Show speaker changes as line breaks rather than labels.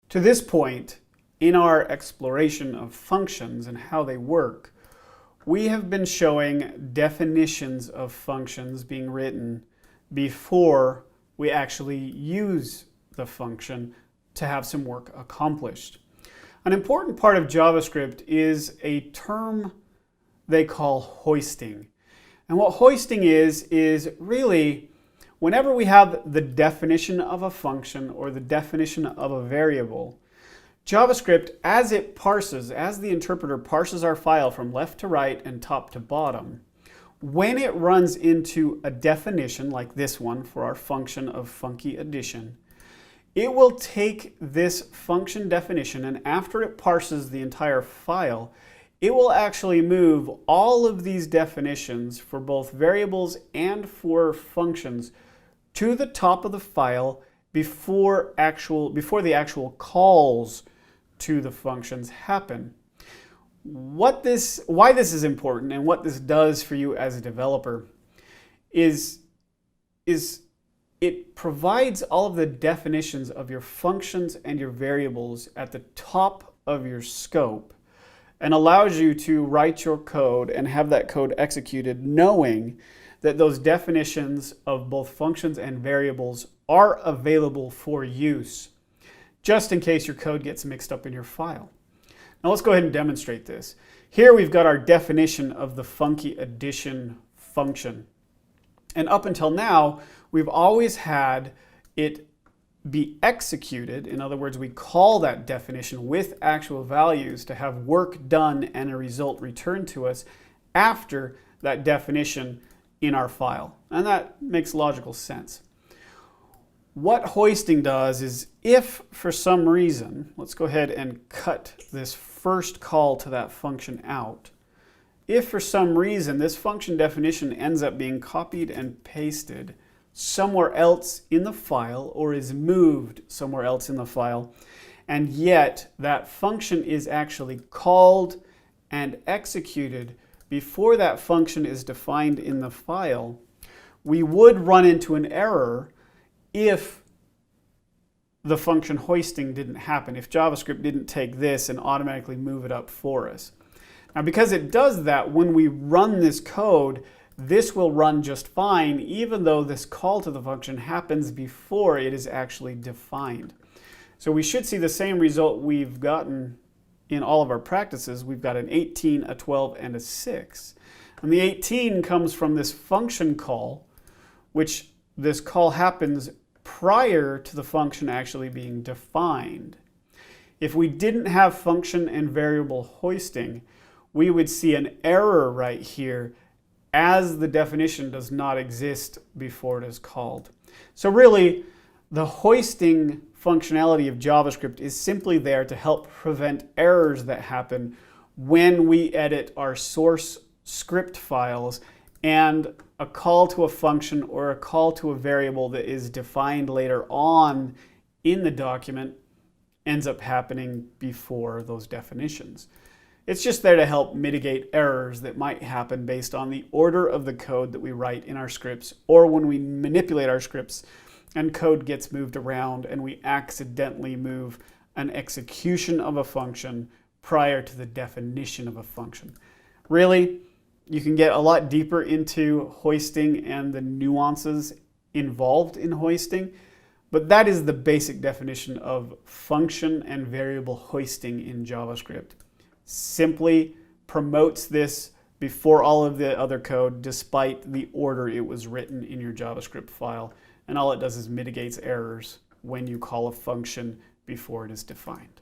To this point, in our exploration of functions and how they work, we have been showing definitions of functions being written before we actually use the function to have some work accomplished. An important part of JavaScript is a term they call hoisting. And what hoisting is really whenever we have the definition of a function or the definition of a variable, JavaScript, as the interpreter parses our file from left to right and top to bottom, when it runs into a definition like this one for our function of funky addition, it will take this function definition, and after it parses the entire file, it will actually move all of these definitions for both variables and for functions to the top of the file before the actual calls to the functions happen. Why this is important and what this does for you as a developer is it provides all of the definitions of your functions and your variables at the top of your scope and allows you to write your code and have that code executed knowing that those definitions of both functions and variables are available for use, just in case your code gets mixed up in your file. Now let's go ahead and demonstrate this. Here we've got our definition of the funky addition function. And up until now, we've always had it be executed. In other words, we call that definition with actual values to have work done and a result returned to us after that definition in our file. And that makes logical sense. What hoisting does is if for some reason, let's go ahead and cut this first call to that function out. If for some reason this function definition ends up being copied and pasted somewhere else in the file or is moved somewhere else in the file, and yet that function is actually called and executed before that function is defined in the file, we would run into an error if the function hoisting didn't happen, if JavaScript didn't take this and automatically move it up for us. Now because it does that, when we run this code, this will run just fine even though this call to the function happens before it is actually defined. So we should see the same result we've gotten in all of our practices. We've got an 18, a 12, and a 6. And the 18 comes from this function call, which this call happens prior to the function actually being defined. If we didn't have function and variable hoisting, we would see an error right here as the definition does not exist before it is called. So really, the hoisting functionality of JavaScript is simply there to help prevent errors that happen when we edit our source script files and a call to a function or a call to a variable that is defined later on in the document ends up happening before those definitions. It's just there to help mitigate errors that might happen based on the order of the code that we write in our scripts, or when we manipulate our scripts and code gets moved around and we accidentally move an execution of a function prior to the definition of a function. Really, you can get a lot deeper into hoisting and the nuances involved in hoisting, but that is the basic definition of function and variable hoisting in JavaScript. Simply promotes this before all of the other code despite the order it was written in your JavaScript file. And all it does is mitigates errors when you call a function before it is defined.